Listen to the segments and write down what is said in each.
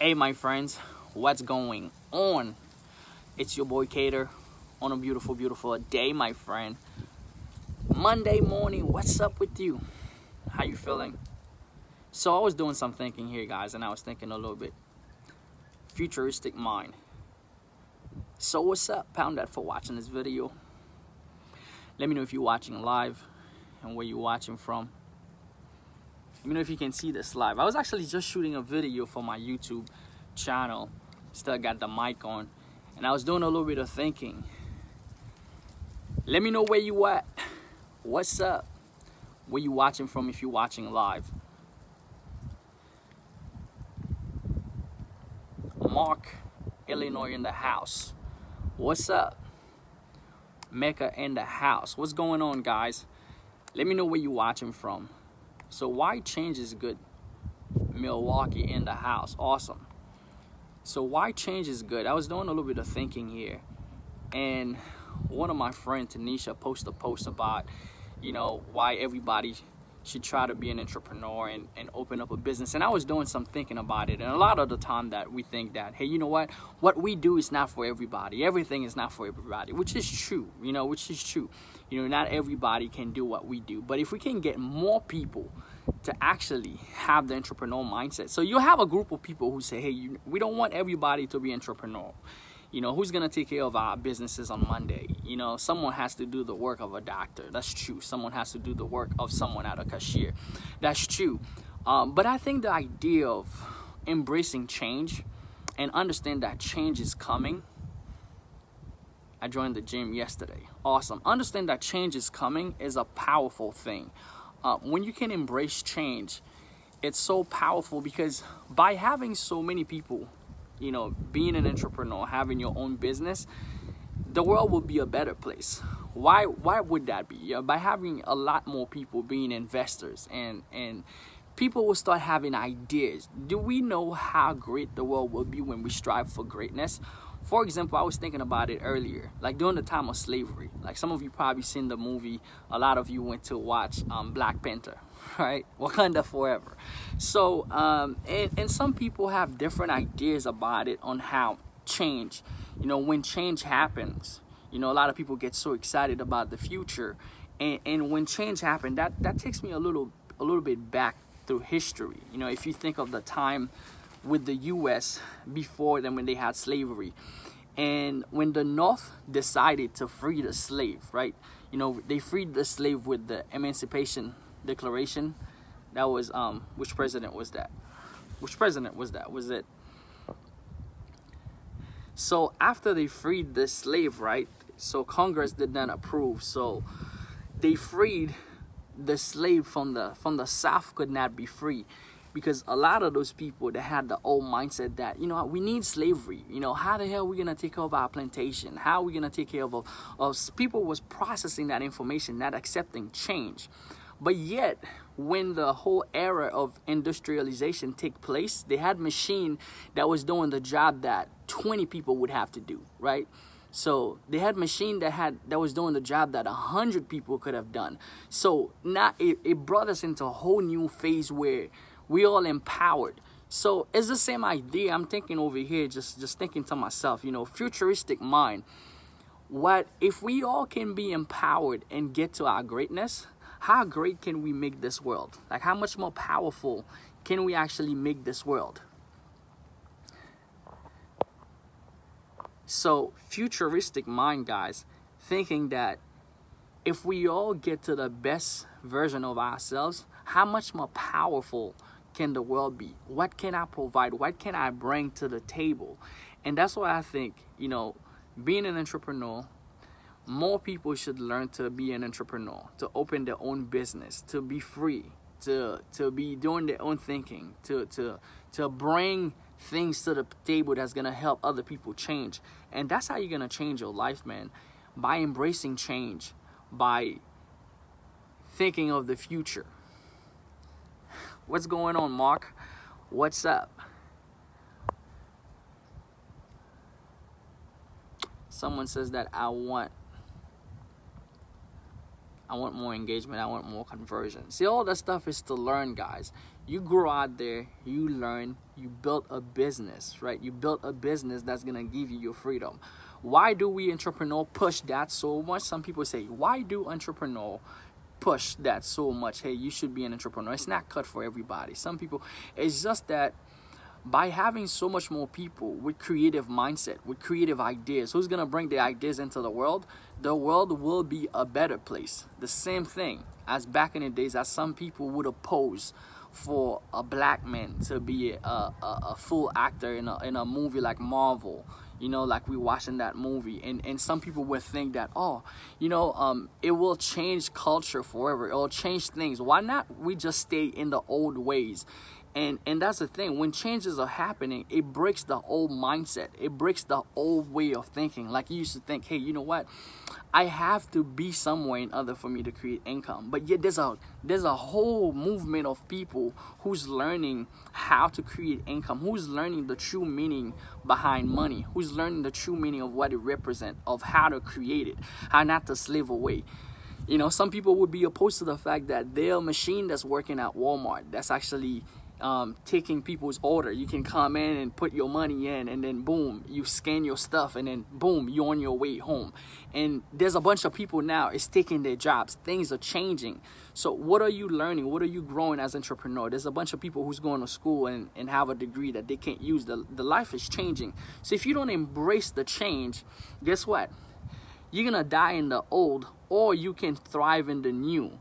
Hey my friends, what's going on? It's your boy Keder on a beautiful day, my friend. Monday morning, what's up with you? How you feeling? So I was doing some thinking here, guys, and I was thinking a little bit futuristic mind. So what's up? Pound that for watching this video. Let me know if you're watching live and where you're watching from. Let me know if you can see this live. I was actually just shooting a video for my YouTube channel. Still got the mic on. And I was doing a little bit of thinking. Let me know where you at. What's up? Where you watching from if you're watching live. Mark, Illinois in the house. What's up? Mecca in the house. What's going on, guys? Let me know where you're watching from. So why change is good? Milwaukee in the house. Awesome. So why change is good? I was doing a little bit of thinking here, and one of my friends, Tanisha, posted a post about, why everybody should try to be an entrepreneur and open up a business. And I was doing some thinking about it. And a lot of the time that we think that, hey, you know what we do is not for everybody. Everything is not for everybody, which is true, not everybody can do what we do. But if we can get more people to actually have the entrepreneurial mindset. So you'll have a group of people who say, hey, we don't want everybody to be entrepreneurial. Who's going to take care of our businesses on Monday? Someone has to do the work of a doctor. That's true. Someone has to do the work of someone at a cashier. That's true. But I think the idea of embracing change and understand that change is coming. I joined the gym yesterday. Awesome. Understand that change is coming is a powerful thing. When you can embrace change, it's so powerful because by having so many people, being an entrepreneur, having your own business, the world will be a better place. Why would that be? By having a lot more people being investors and people will start having ideas. Do we know how great the world will be when we strive for greatness? For example, I was thinking about it earlier, like during the time of slavery. Like some of you probably seen the movie. A lot of you went to watch Black Panther, right? Wakanda Forever. So, and some people have different ideas about it on how change, when change happens, a lot of people get so excited about the future. And when change happened, that takes me a little bit back through history. If you think of the time with the U.S. before then when they had slavery. And when the North decided to free the slave, right? They freed the slave with the Emancipation Declaration. That was, which president was that? Was it? So after they freed the slave, right? So Congress did not approve. So they freed the slave from the South could not be free. Because a lot of those people that had the old mindset that, we need slavery. How the hell are we going to take care of our plantation? How are we going to take care of people was processing that information, not accepting change. But yet, when the whole era of industrialization took place, they had machine that was doing the job that 20 people would have to do, right? So they had machine that was doing the job that 100 people could have done. So now it brought us into a whole new phase where we all empowered. So it's the same idea. I'm thinking over here, just thinking to myself, futuristic mind. What if we all can be empowered and get to our greatness? How great can we make this world? Like how much more powerful can we actually make this world? So futuristic mind, guys, thinking that if we all get to the best version of ourselves, how much more powerful can the world be? What can I provide? What can I bring to the table? And that's why I think, being an entrepreneur, more people should learn to be an entrepreneur, to open their own business, to be free, to be doing their own thinking, to bring things to the table that's going to help other people change. And that's how you're going to change your life, man. By embracing change, by thinking of the future. What's going on, Mark? What's up? Someone says that I want more engagement. I want more conversion. See, all that stuff is to learn, guys. You grow out there, you learn, you build a business, right? You build a business that's gonna give you your freedom. Why do we entrepreneur push that so much? Some people say, why do entrepreneur push that so much? Hey, you should be an entrepreneur. It's not cut for everybody. Some people, it's just that by having so much more people with creative mindset, with creative ideas, who's gonna bring the ideas into the world will be a better place. The same thing as back in the days, as some people would oppose for a black man to be a full actor in a movie like Marvel, you know, like we watching that movie, and some people would think that, oh, you know, it will change culture forever, it will change things. Why not we just stay in the old ways? And that's the thing, when changes are happening, it breaks the old mindset, it breaks the old way of thinking. Like you used to think, hey, you know what, I have to be somewhere in order for me to create income. But yet there's a whole movement of people who's learning how to create income, who's learning the true meaning behind money, who's learning the true meaning of what it represents, of how to create it, how not to slave away. You know, some people would be opposed to the fact that their machine that's working at Walmart, that's actually taking people's order. You can come in and put your money in, and then boom, you scan your stuff, and then boom, you're on your way home. And there's a bunch of people now, it's taking their jobs. Things are changing. So what are you learning? What are you growing as an entrepreneur? There's a bunch of people who's going to school and have a degree that they can't use. The life is changing. So if you don't embrace the change, guess what? You're gonna die in the old, or you can thrive in the new.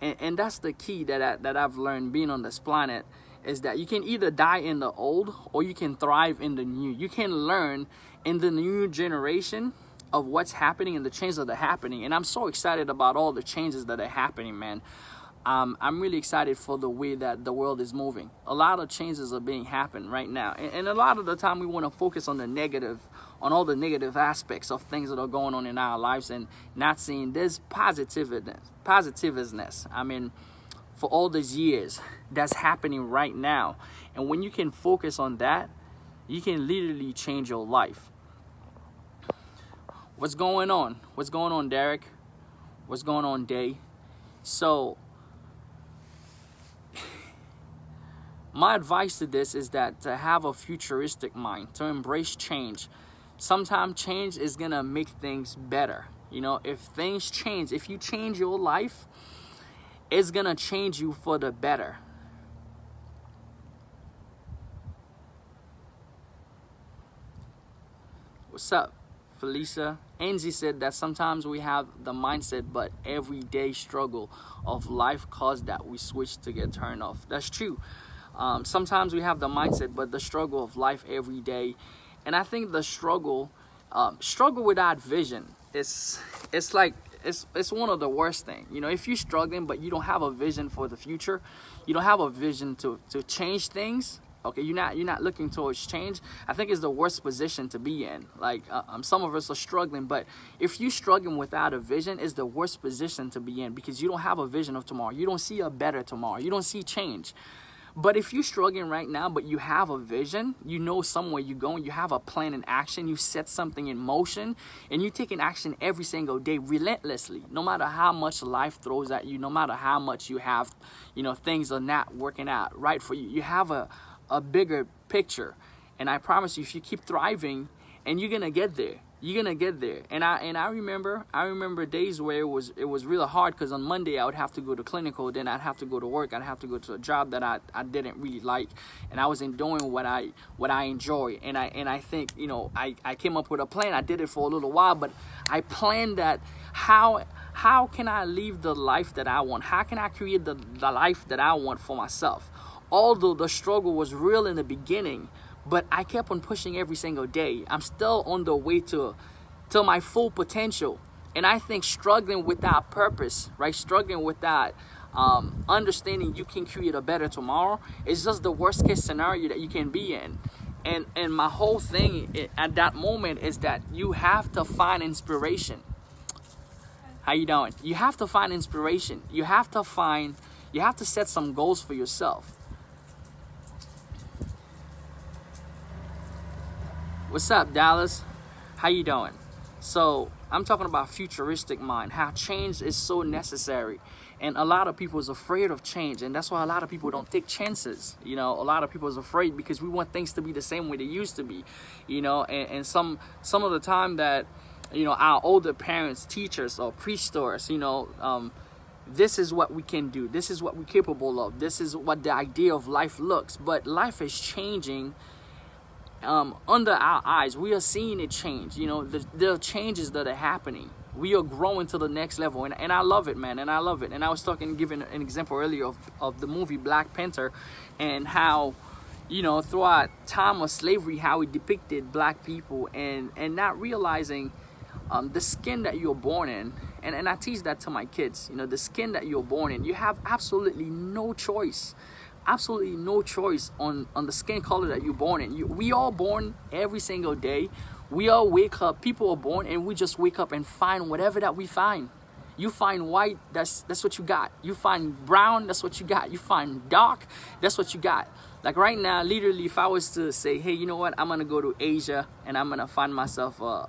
And that's the key that I've learned being on this planet, is that you can either die in the old or you can thrive in the new. You can learn in the new generation of what's happening and the changes that are happening. And I'm so excited about all the changes that are happening, man. I'm really excited for the way that the world is moving. A lot of changes are being happening right now. And a lot of the time we want to focus on the negative, on all the negative aspects of things that are going on in our lives, and not seeing this positiveness. I mean, for all these years that's happening right now. And when you can focus on that, you can literally change your life. What's going on? What's going on, Derek? What's going on, Day? So my advice to this is that to have a futuristic mind, to embrace change. Sometimes change is gonna make things better. You know, if things change, if you change your life, it's gonna change you for the better. What's up, Felicia? Angie said that sometimes we have the mindset, but everyday struggle of life caused that we switch to get turned off. That's true. Sometimes we have the mindset, but the struggle of life every day. And I think the struggle without vision, it's one of the worst things. You know, if you're struggling but you don't have a vision for the future, you don't have a vision to change things. Okay, you're not looking towards change. I think it's the worst position to be in. Like some of us are struggling, but if you're struggling without a vision, it's the worst position to be in, because you don't have a vision of tomorrow. You don't see a better tomorrow. You don't see change. But if you're struggling right now, but you have a vision, you know somewhere you're going, you have a plan in action, you set something in motion, and you take an action every single day relentlessly, no matter how much life throws at you, no matter how much you have, you know, things are not working out right for you. You have a bigger picture. And I promise you, if you keep thriving, and you're gonna get there. You're gonna get there. And I remember days where it was really hard, because on Monday I would have to go to clinical, then I'd have to go to work, I'd have to go to a job that I didn't really like, and I wasn't doing what I enjoy. And I think, you know, I came up with a plan. I did it for a little while, but I planned that how can I live the life that I want? How can I create the life that I want for myself? Although the struggle was real in the beginning, but I kept on pushing every single day. I'm still on the way to my full potential. And I think struggling without purpose, right? Struggling without understanding you can create a better tomorrow is just the worst case scenario that you can be in. And my whole thing at that moment is that you have to find inspiration. How you doing? You have to find inspiration. You have to set some goals for yourself. What's up, Dallas? How you doing? So I'm talking about futuristic mind, how change is so necessary. And a lot of people is afraid of change, and that's why a lot of people don't take chances. You know, a lot of people is afraid because we want things to be the same way they used to be. You know, and some of the time that, you know, our older parents, teachers, or preached to us, you know, this is what we can do. This is what we're capable of. This is what the idea of life looks. But life is changing under our eyes. We are seeing it change. You know, there are changes that are happening. We are growing to the next level, and I love it, man, and I love it. And I was giving an example earlier of the movie Black Panther, and how, you know, throughout time of slavery, how it depicted black people, and not realizing the skin that you're born in. And I teach that to my kids. You know, the skin that you're born in, you have absolutely no choice. Absolutely no choice on the skin color that you're born in. We all born every single day. We all wake up. People are born, and we just wake up and find whatever that we find. You find white, that's what you got. You find brown, that's what you got. You find dark, that's what you got. Like right now, literally, if I was to say, hey, you know what, I'm gonna go to Asia and I'm gonna find myself a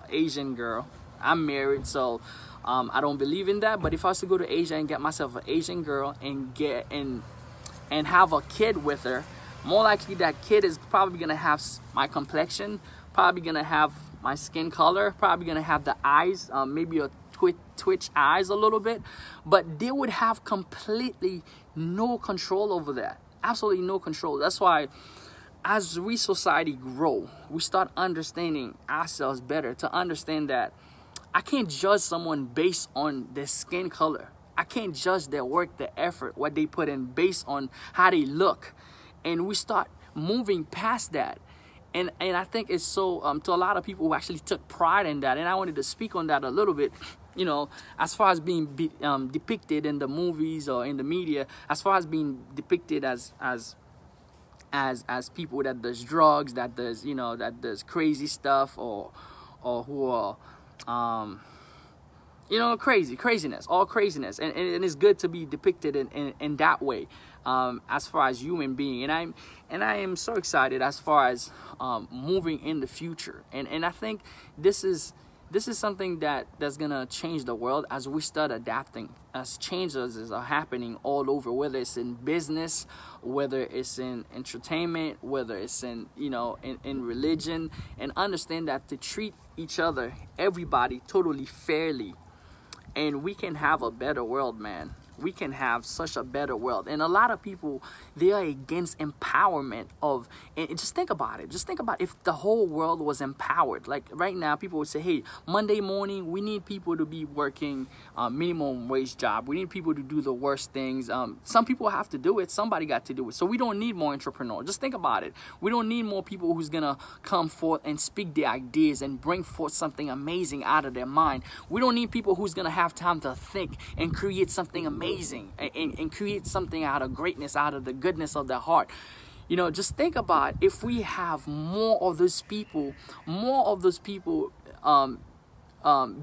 Asian girl. I'm married, so I don't believe in that. But if I was to go to Asia and get myself an Asian girl and and have a kid with her, more likely that kid is probably gonna have my complexion, probably gonna have my skin color, probably gonna have the eyes, maybe a twitch eyes a little bit, but they would have completely no control over that. Absolutely no control. That's why as we society grow, we start understanding ourselves better, to understand that I can't judge someone based on their skin color. I can't judge their work, their effort, what they put in based on how they look. And we start moving past that. And I think it's so, to a lot of people who actually took pride in that, and I wanted to speak on that a little bit, you know, as far as being depicted in the movies or in the media, as far as being depicted as people that does drugs, that does, you know, that does crazy stuff, or who are, you know, craziness, all craziness. And it's good to be depicted in that way, as far as human being. And I am so excited as far as moving in the future. And I think this is something that's gonna change the world as we start adapting, as changes are happening all over, whether it's in business, whether it's in entertainment, whether it's in, you know, in religion. And understand that to treat each other, everybody, totally fairly, and we can have a better world, man. We can have such a better world. And a lot of people, they are against empowerment of, and just think about it. Just think about if the whole world was empowered. Like right now, people would say, hey, Monday morning, we need people to be working minimum wage job. We need people to do the worst things. Some people have to do it. Somebody got to do it. So we don't need more entrepreneurs. Just think about it. We don't need more people who's going to come forth and speak their ideas and bring forth something amazing out of their mind. We don't need people who's going to have time to think and create something amazing. And create something out of greatness, out of the goodness of their heart. You know, just think about if we have more of those people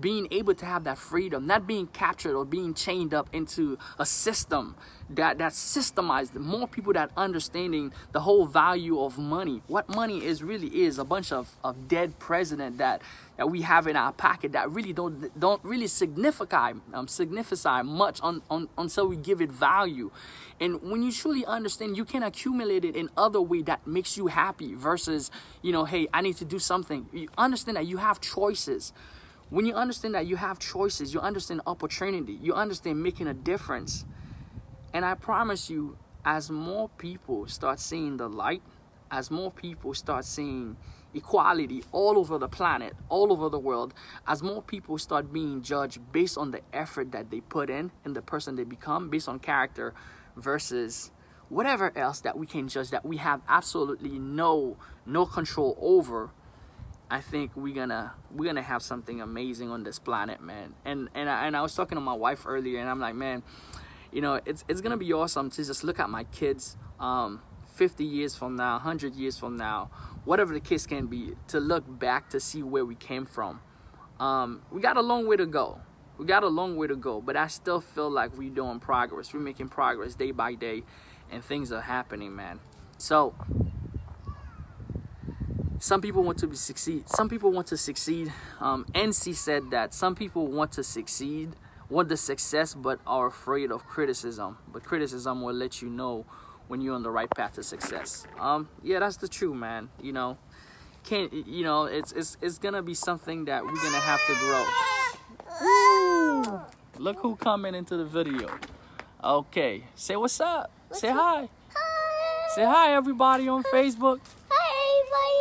being able to have that freedom, not being captured or being chained up into a system that's systemized. More people that understanding the whole value of money, what money really is, a bunch of dead president that we have in our pocket that really don't really signify much until we give it value. And when you truly understand, you can accumulate it in other way that makes you happy versus, you know, hey, I need to do something. You understand that you have choices. When you understand that you have choices, you understand opportunity, you understand making a difference. And I promise you, as more people start seeing the light, as more people start seeing equality all over the planet, all over the world, as more people start being judged based on the effort that they put in and the person they become, based on character versus whatever else that we can judge, that we have absolutely no control over, I think we're gonna have something amazing on this planet, man. And I was talking to my wife earlier, and I'm like, man, you know, it's gonna be awesome to just look at my kids 50 years from now, 100 years from now, whatever the case can be, to look back to see where we came from. We got a long way to go. But I still feel like we're doing progress. We're making progress day by day, and things are happening, man. So some people want to succeed. Some people want to succeed. NC said that some people want to succeed, want the success, but are afraid of criticism. But criticism will let you know when you're on the right path to success. Yeah, that's the truth, man. You know, it's gonna be something that we're gonna have to grow. Woo! Look who coming into the video. Okay, say what's up. Say hi. Hi. Say hi, everybody on Facebook. Hi, everybody.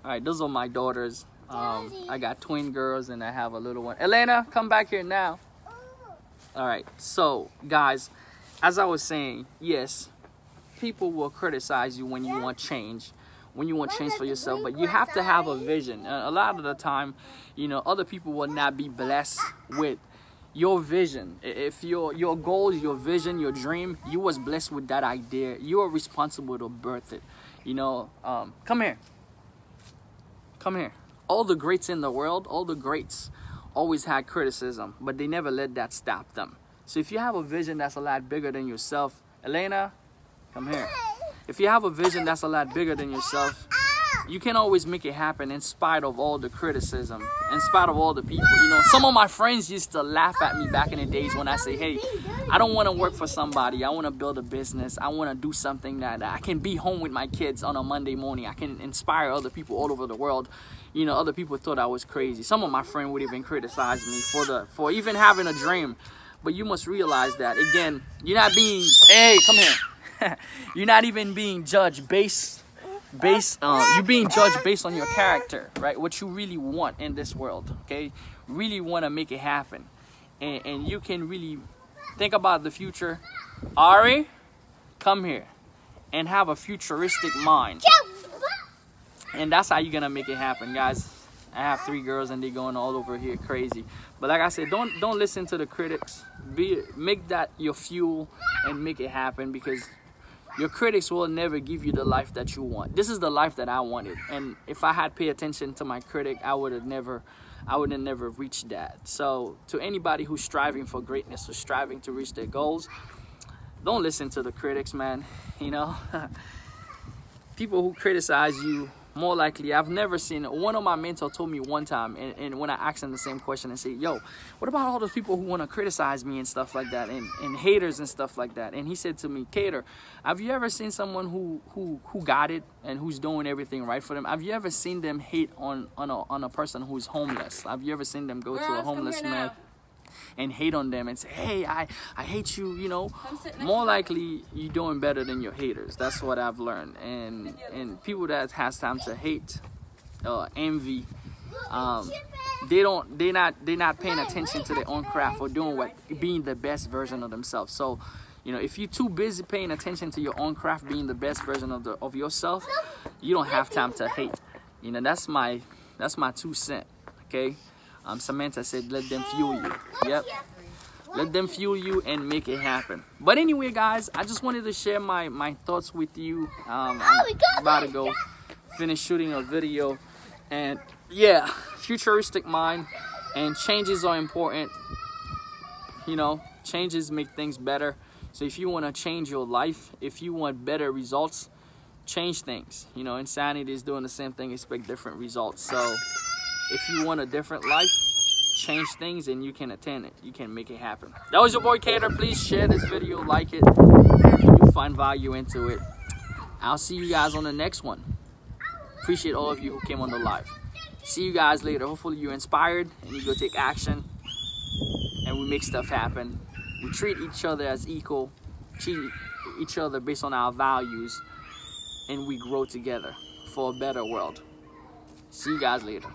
All right, those are my daughters. I got twin girls and I have a little one. Elena, come back here now. All right, so guys, as I was saying, yes, people will criticize you when you want change, when you want change for yourself, but you have to have a vision. A lot of the time, you know, other people will not be blessed with your vision. If your goals, your vision, your dream, you was blessed with that idea, you are responsible to birth it. You know, come here. Come here. All the greats in the world, all the greats always had criticism, but they never let that stop them. So if you have a vision that's a lot bigger than yourself, Elena, come here. If you have a vision that's a lot bigger than yourself, you can always make it happen in spite of all the criticism, in spite of all the people. You know, some of my friends used to laugh at me back in the days when I say, hey, I don't want to work for somebody. I want to build a business. I want to do something that I can be home with my kids on a Monday morning. I can inspire other people all over the world. You know, other people thought I was crazy. Some of my friends would even criticize me for even having a dream. But you must realize that, again, you're not being, hey, come here. You're not even being judged you're being judged based on your character, right? What you really want in this world, okay? Really want to make it happen. And you can really think about the future. Ari, come here and have a futuristic mind. And that's how you're going to make it happen, guys. I have 3 girls and they're going all over here crazy. But like I said, don't listen to the critics. Make that your fuel and make it happen, because your critics will never give you the life that you want. This is the life that I wanted. And if I had paid attention to my critic, I would have never reached that. So to anybody who's striving for greatness, who's striving to reach their goals, don't listen to the critics, man. You know, people who criticize you, more likely, I've never seen it. One of my mentors told me one time, and when I asked him the same question and said, yo, what about all those people who want to criticize me and stuff like that, and haters and stuff like that? And he said to me, Keder, have you ever seen someone who got it and who's doing everything right for them? Have you ever seen them hate on a person who's homeless? Have you ever seen them go to a homeless man and hate on them and say, hey, I hate you? You know, more likely you're doing better than your haters. That's what I've learned. And people that has time to hate, envy, they're not paying attention to their own craft or being the best version of themselves. So, you know, if you're too busy paying attention to your own craft, being the best version of yourself, you don't have time to hate. You know, that's my 2 cents. Okay. Samantha said, let them fuel you. Yep. Let them fuel you and make it happen. But anyway, guys, I just wanted to share my thoughts with you. I'm about to go finish shooting a video. And yeah, futuristic mind, and changes are important. You know, changes make things better. So if you want to change your life, if you want better results, change things. You know, insanity is doing the same thing, expect different results. So if you want a different life, change things and you can attain it. You can make it happen. That was your boy Keder. Please share this video, like it. You'll find value into it. I'll see you guys on the next one. Appreciate all of you who came on the live. See you guys later. Hopefully you're inspired and you go take action and we make stuff happen. We treat each other as equal, treat each other based on our values, and we grow together for a better world. See you guys later.